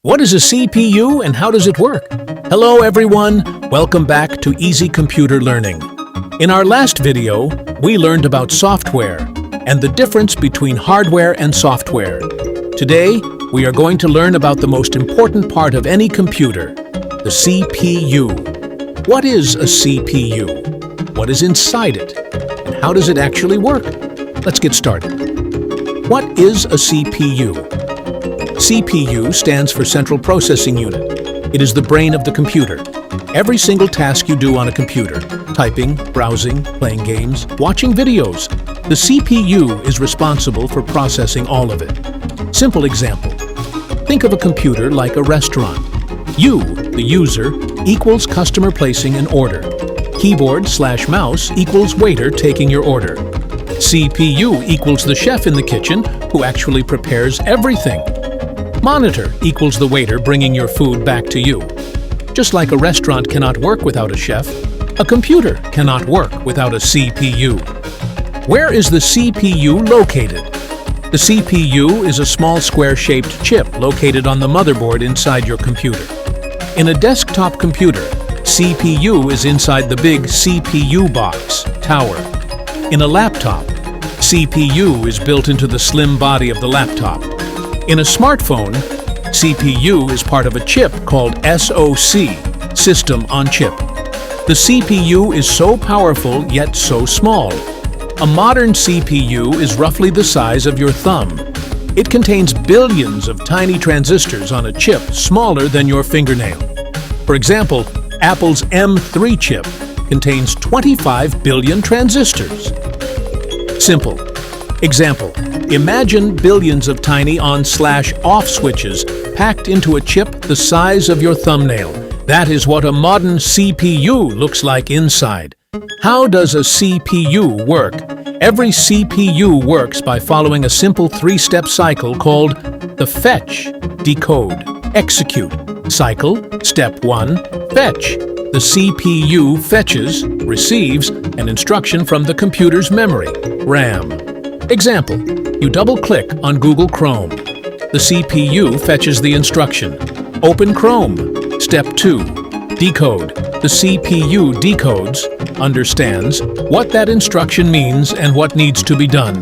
What is a CPU and how does it work? Hello everyone, welcome back to Easy Computer Learning. In our last video, we learned about software and the difference between hardware and software. Today, we are going to learn about the most important part of any computer, the CPU. What is a CPU? What is inside it? And how does it actually work? Let's get started. What is a CPU? CPU stands for Central Processing Unit. It is the brain of the computer. Every single task you do on a computer, typing, browsing, playing games, watching videos, the CPU is responsible for processing all of it. Simple example. Think of a computer like a restaurant. You, the user, equals customer placing an order. Keyboard/mouse equals waiter taking your order. CPU equals the chef in the kitchen who actually prepares everything. Monitor equals the waiter bringing your food back to you. Just like a restaurant cannot work without a chef, a computer cannot work without a CPU. Where is the CPU located? The CPU is a small square-shaped chip located on the motherboard inside your computer. In a desktop computer, CPU is inside the big CPU box, tower. In a laptop, CPU is built into the slim body of the laptop. In a smartphone, CPU is part of a chip called SoC, System on Chip. The CPU is so powerful yet so small. A modern CPU is roughly the size of your thumb. It contains billions of tiny transistors on a chip smaller than your fingernail. For example, Apple's M3 chip contains 25 billion transistors. Simple. Example. Imagine billions of tiny on/off switches packed into a chip the size of your thumbnail. That is what a modern CPU looks like inside. How does a CPU work? Every CPU works by following a simple three-step cycle called the fetch, decode, execute cycle. Step 1, fetch. The CPU fetches, receives, an instruction from the computer's memory, RAM. Example. You double-click on Google Chrome. The CPU fetches the instruction. Open Chrome. Step 2. Decode. The CPU decodes, understands, what that instruction means and what needs to be done.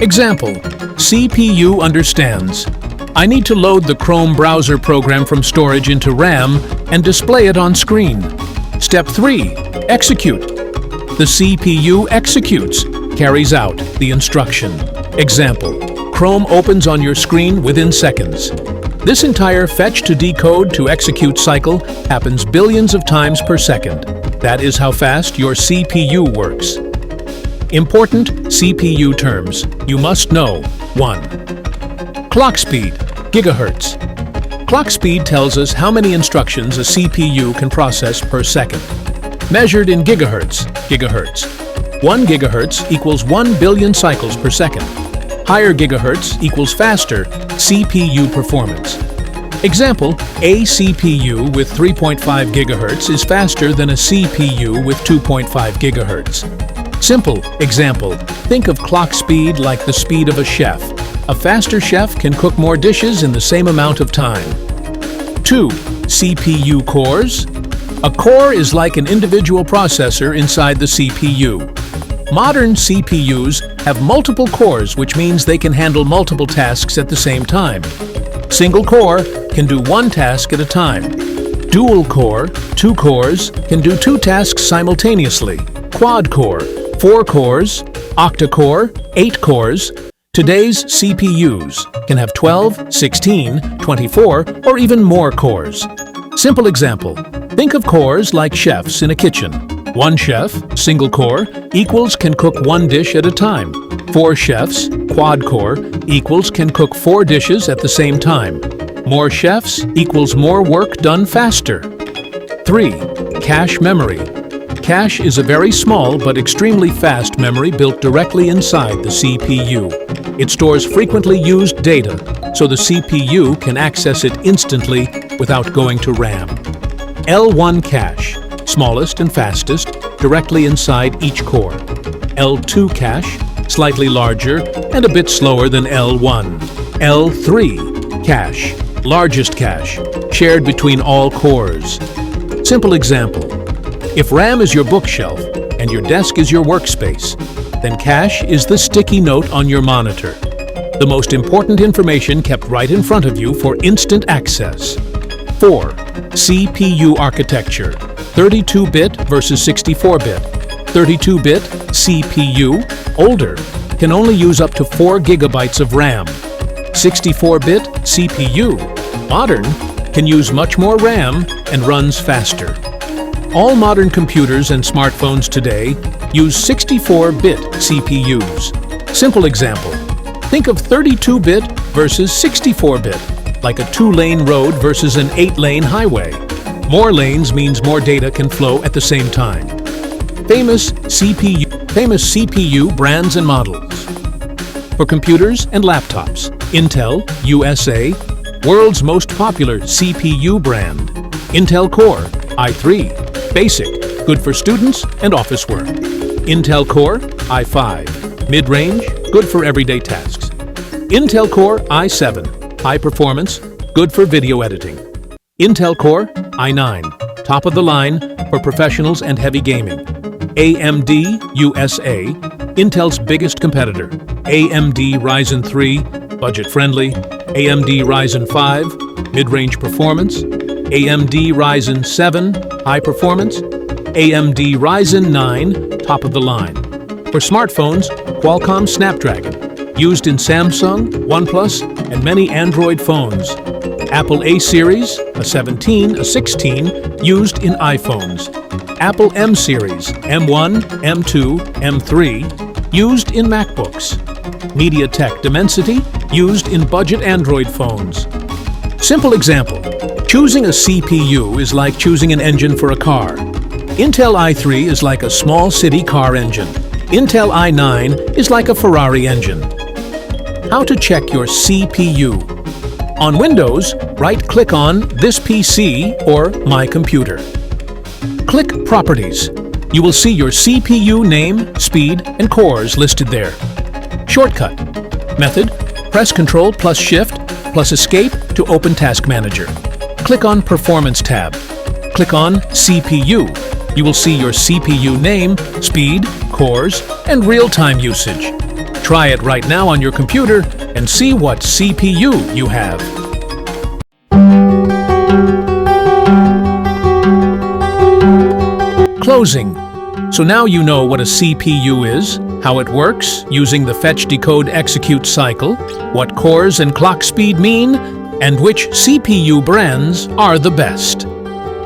Example. CPU understands. I need to load the Chrome browser program from storage into RAM and display it on screen. Step 3. Execute. The CPU executes, carries out the instruction. Example. Chrome opens on your screen within seconds. This entire fetch to decode to execute cycle happens billions of times per second. That is how fast your CPU works. Important CPU terms you must know. 1. Clock speed, gigahertz. Clock speed tells us how many instructions a CPU can process per second. Measured in gigahertz, 1 gigahertz equals 1 billion cycles per second. Higher gigahertz equals faster CPU performance. Example, a CPU with 3.5 gigahertz is faster than a CPU with 2.5 gigahertz. Simple example, think of clock speed like the speed of a chef. A faster chef can cook more dishes in the same amount of time. 2. CPU cores. A core is like an individual processor inside the CPU. Modern CPUs have multiple cores, which means they can handle multiple tasks at the same time. Single core can do one task at a time. Dual core, 2 cores, can do 2 tasks simultaneously. Quad core, 4 cores. Octa core, 8 cores. Today's CPUs can have 12, 16, 24, or even more cores. Simple example. Think of cores like chefs in a kitchen. 1 chef, single core, equals can cook 1 dish at a time. 4 chefs, quad core, equals can cook 4 dishes at the same time. More chefs equals more work done faster. 3. Cache memory. Cache is a very small but extremely fast memory built directly inside the CPU. It stores frequently used data, so the CPU can access it instantly without going to RAM. L1 cache. Smallest and fastest, directly inside each core. L2 cache, slightly larger and a bit slower than L1. L3 cache, largest cache, shared between all cores. Simple example. If RAM is your bookshelf and your desk is your workspace, then cache is the sticky note on your monitor. The most important information kept right in front of you for instant access. 4. CPU architecture. 32-bit versus 64-bit. 32-bit CPU, older, can only use up to 4 GB of RAM. 64-bit CPU, modern, can use much more RAM and runs faster. All modern computers and smartphones today use 64-bit CPUs. Simple example. Think of 32-bit versus 64-bit, like a 2-lane road versus an 8-lane highway. More lanes means more data can flow at the same time. Famous CPU brands and models. For computers and laptops, Intel, USA, world's most popular CPU brand. Intel Core, i3, basic, good for students and office work. Intel Core, i5, mid-range, good for everyday tasks. Intel Core, i7, high performance, good for video editing. Intel Core, i9, top of the line for professionals and heavy gaming. AMD USA, Intel's biggest competitor. AMD Ryzen 3, budget-friendly. AMD Ryzen 5, mid-range performance. AMD Ryzen 7, high performance. AMD Ryzen 9, top of the line. For smartphones, Qualcomm Snapdragon, used in Samsung, OnePlus, and many Android phones. Apple A series, a 17, a 16, used in iPhones. Apple M series, M1, M2, M3, used in MacBooks. MediaTek Dimensity, used in budget Android phones. Simple example. Choosing a CPU is like choosing an engine for a car. Intel i3 is like a small city car engine. Intel i9 is like a Ferrari engine. How to check your CPU. On Windows, right-click on This PC or My Computer. Click Properties. You will see your CPU name, speed, and cores listed there. Shortcut. Method. Press Ctrl plus Shift plus Escape to open Task Manager. Click on Performance tab. Click on CPU. You will see your CPU name, speed, cores, and real-time usage. Try it right now on your computer and see what CPU you have. Closing. So now you know what a CPU is, how it works using the fetch, decode, execute cycle, what cores and clock speed mean, and which CPU brands are the best.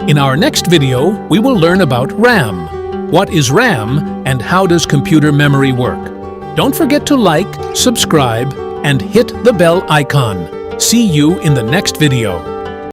In our next video, we will learn about RAM. What is RAM and how does computer memory work? Don't forget to like, subscribe, and hit the bell icon. See you in the next video.